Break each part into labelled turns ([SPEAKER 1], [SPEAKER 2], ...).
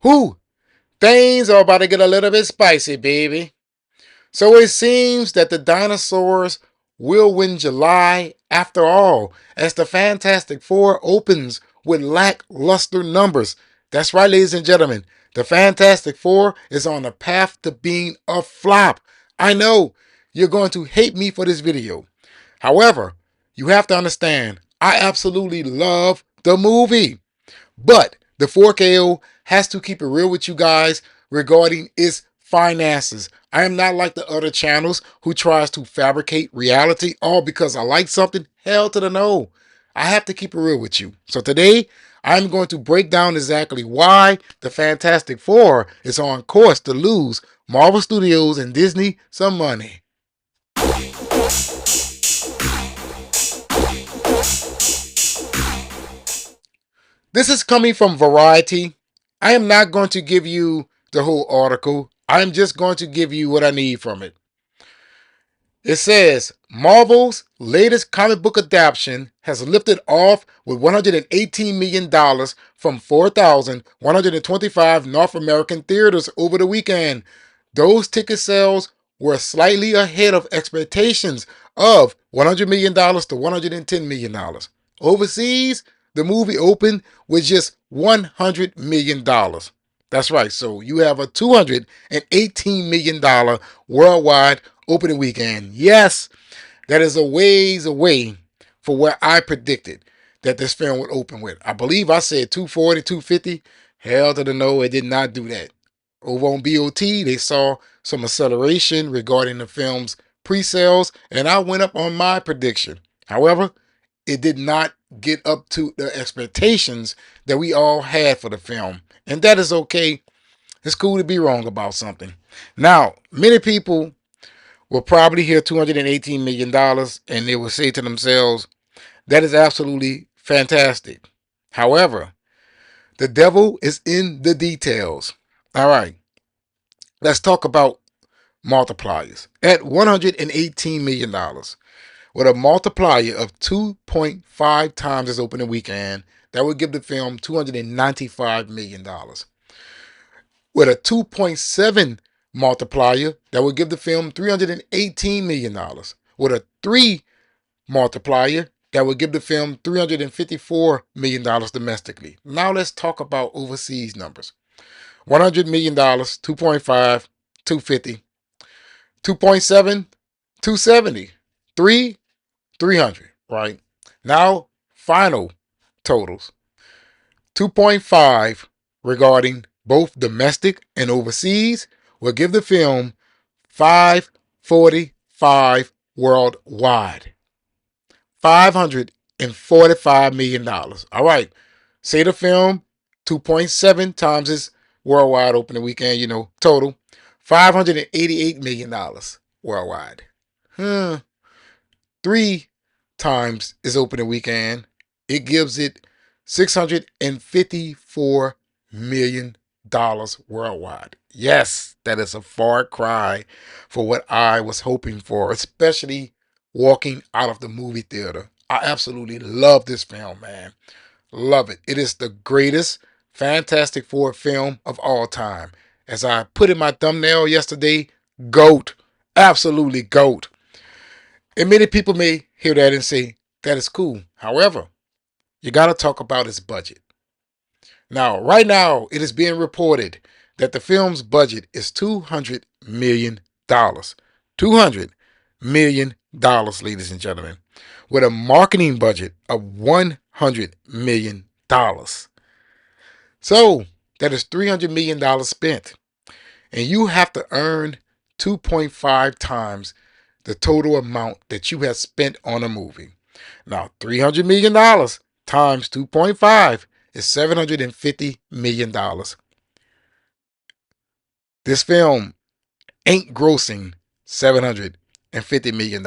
[SPEAKER 1] Whew, things are about to get a little bit spicy, baby. So it seems that the dinosaurs will win July after all, as the Fantastic Four opens with lackluster numbers. That's right, ladies and gentlemen. The Fantastic Four is on the path to being a flop. I know you're going to hate me for this video. However, you have to understand, I absolutely love the movie. But the 4KO has to keep it real with you guys regarding its finances. I am not like the other channels who tries to fabricate reality all because I like something. Hell to the no. I have to keep it real with you. So today, I'm going to break down exactly why the Fantastic Four is on course to lose Marvel Studios and Disney some money. This is coming from Variety. I am not going to give you the whole article. I'm just going to give you what I need from it. It says Marvel's latest comic book adaptation has lifted off with $118 million from 4,125 North American theaters over the weekend. Those ticket sales were slightly ahead of expectations of $100 million to $110 million. Overseas, the movie opened with just $100 million. That's right. So you have a $218 million worldwide opening weekend. Yes, that is a ways away for where I predicted that this film would open with. I believe I said 240, 250. Hell to the no, it did not do that. Over on BOT, they saw some acceleration regarding the film's pre-sales, and I went up on my prediction. However, it did not get up to the expectations that we all had for the film. And that is okay. It's cool to be wrong about something. Now, many people will probably hear $218 million and they will say to themselves, that is absolutely fantastic. However, the devil is in the details. All right, let's talk about multipliers. At $118 million, with a multiplier of 2.5 times its opening weekend, that would give the film $295 million. With a 2.7 multiplier, that would give the film $318 million. With a 3 multiplier, that would give the film $354 million domestically. Now let's talk about overseas numbers. $100 million, 2.5, 250, 2.7, 270, 3, 300, right? Now, final totals. 2.5 regarding both domestic and overseas will give the film 545 worldwide. $545 million. All right. Say the film 2.7 times its worldwide opening weekend, total $588 million worldwide. 3 times its opening weekend, it gives it $654 million worldwide. Yes, that is a far cry for what I was hoping for, especially walking out of the movie theater. I absolutely love this film, man. Love it. It is the greatest Fantastic Four film of all time. As I put in my thumbnail yesterday, GOAT. Absolutely GOAT. And many people may hear that and say, that is cool. However, you got to talk about its budget. Now, right now, it is being reported that the film's budget is $200 million. $200 million, ladies and gentlemen, with a marketing budget of $100 million. So, that is $300 million spent. And you have to earn 2.5 times the total amount that you have spent on a movie. Now, $300 million times 2.5 is $750 million. This film ain't grossing $750 million,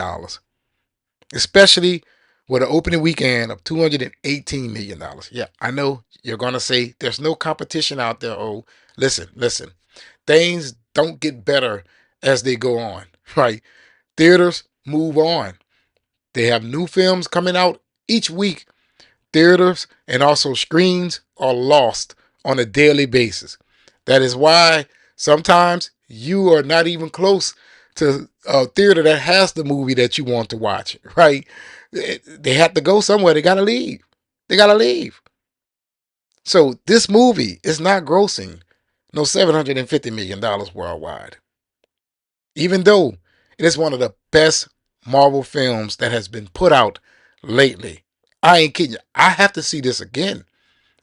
[SPEAKER 1] especially with an opening weekend of $218 million. Yeah, I know you're going to say there's no competition out there. Oh, listen. Things don't get better as they go on, right? Theaters move on. They have new films coming out each week. Theaters and also screens are lost on a daily basis. That is why sometimes you are not even close to a theater that has the movie that you want to watch, right? They have to go somewhere. They got to leave. They got to leave. So this movie is not grossing no $750 million worldwide, even though it is one of the best Marvel films that has been put out lately. I ain't kidding you. I have to see this again.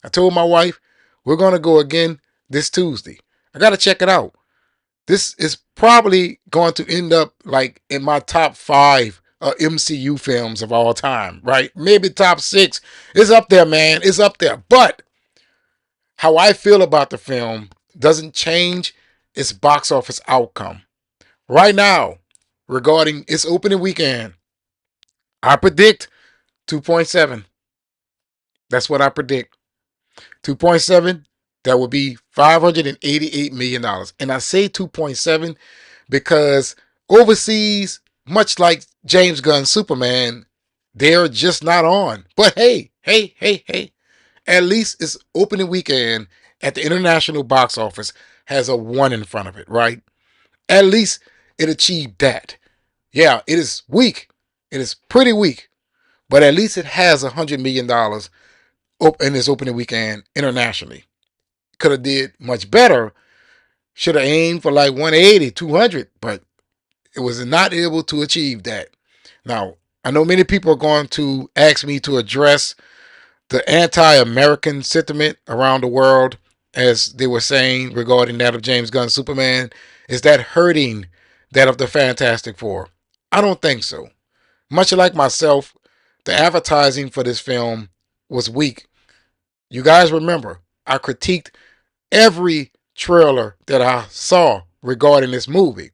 [SPEAKER 1] I told my wife we're going to go again this Tuesday. I got to check it out. This is probably going to end up like in my top 5 MCU films of all time, right? Maybe top 6. It's up there, man. It's up there. But how I feel about the film doesn't change its box office outcome. Right now, regarding its opening weekend, I predict 2.7. That's what I predict. 2.7, that would be $588 million. And I say 2.7 because overseas, much like James Gunn's Superman, they're just not on. But hey, at least its opening weekend at the international box office has a 1 in front of it, right? At least it achieved that. Yeah, it is weak. It is pretty weak. But at least it has $100 million in its opening weekend internationally. Could have did much better. Should have aimed for like 180, 200, but it was not able to achieve that. Now, I know many people are going to ask me to address the anti-American sentiment around the world, as they were saying regarding that of James Gunn's Superman. Is that hurting that of the Fantastic Four? I don't think so. Much like myself, the advertising for this film was weak. You guys remember, I critiqued every trailer that I saw regarding this movie.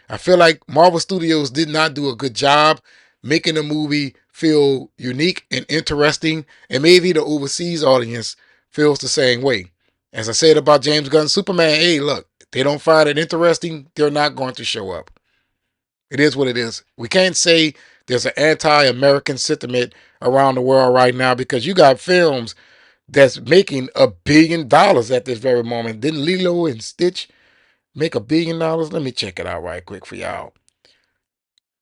[SPEAKER 1] I feel like Marvel Studios did not do a good job making the movie feel unique and interesting, and maybe the overseas audience feels the same way. As I said about James Gunn's Superman, hey, look, if they don't find it interesting, they're not going to show up. It is what it is. We can't say there's an anti-American sentiment around the world right now because you got films that's making $1 billion at this very moment. Didn't Lilo and Stitch make $1 billion? Let me check it out right quick for y'all.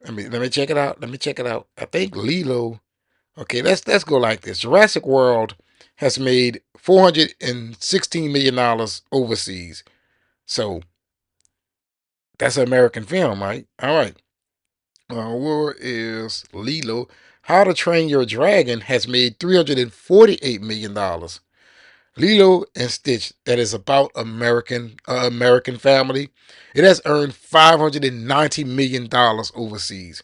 [SPEAKER 1] Let me check it out. Let me check it out. I think Lilo. Okay, let's go like this. Jurassic World has made $416 million overseas. So that's an American film, right? All right. Where is Lilo? How to Train Your Dragon has made $348 million. Lilo and Stitch, that is about American family. It has earned $590 million overseas.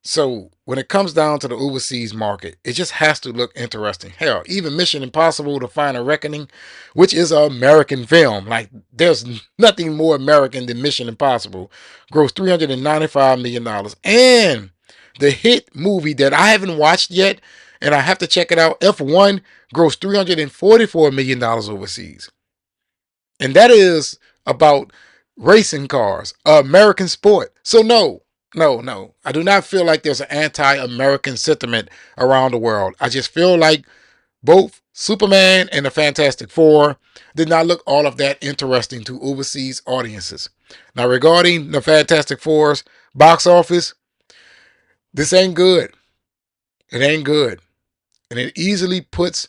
[SPEAKER 1] So when it comes down to the overseas market, it just has to look interesting. Hell, even Mission Impossible: The Final Reckoning, which is an American film, like there's nothing more American than Mission Impossible, grossed $395 million. And the hit movie that I haven't watched yet, and I have to check it out, F1, grossed $344 million overseas. And that is about racing cars, American sport. So no. I do not feel like there's an anti-American sentiment around the world. I just feel like both Superman and the Fantastic Four did not look all of that interesting to overseas audiences. Now, regarding the Fantastic Four's box office, this ain't good. It ain't good. And it easily puts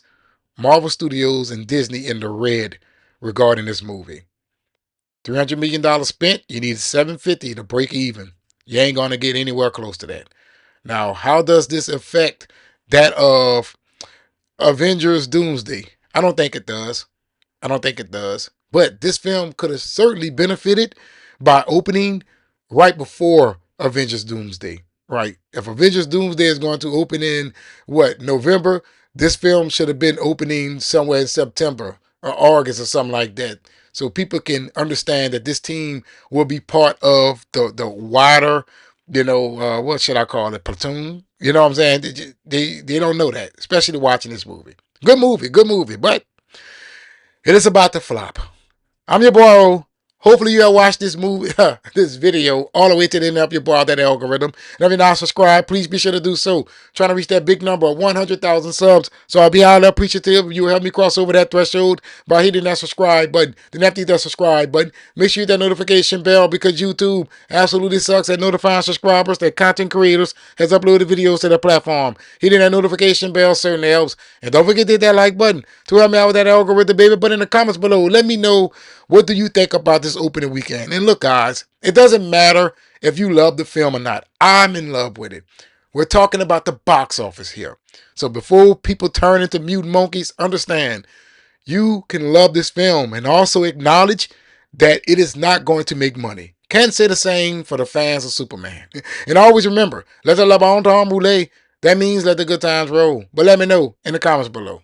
[SPEAKER 1] Marvel Studios and Disney in the red regarding this movie. $300 million spent, you need $750 to break even. You ain't going to get anywhere close to that. Now, how does this affect that of Avengers Doomsday? I don't think it does. I don't think it does. But this film could have certainly benefited by opening right before Avengers Doomsday. Right? If Avengers Doomsday is going to open in November, this film should have been opening somewhere in September or August or something like that. So people can understand that this team will be part of the wider, what should I call it, platoon? You know what I'm saying? They don't know that, especially watching this movie. Good movie, but it is about to flop. I'm your boy, Hopefully you have watched this movie, this video, all the way to the end of your bar, that algorithm. And if you're not subscribed, please be sure to do so. Trying to reach that big number of 100,000 subs. So I'll be highly appreciative if you help me cross over that threshold by hitting that subscribe button. Then after you hit that subscribe button, make sure you hit that notification bell, because YouTube absolutely sucks at notifying subscribers that content creators has uploaded videos to their platform. Hitting that notification bell certainly helps. And don't forget to hit that like button to help me out with that algorithm, baby. But in the comments below, let me know, what do you think about this opening weekend? And look, guys, it doesn't matter if you love the film or not. I'm in love with it. We're talking about the box office here. So before people turn into mutant monkeys, understand, you can love this film and also acknowledge that it is not going to make money. Can't say the same for the fans of Superman. And always remember, let the bon temps roule. That means let the good times roll. But let me know in the comments below.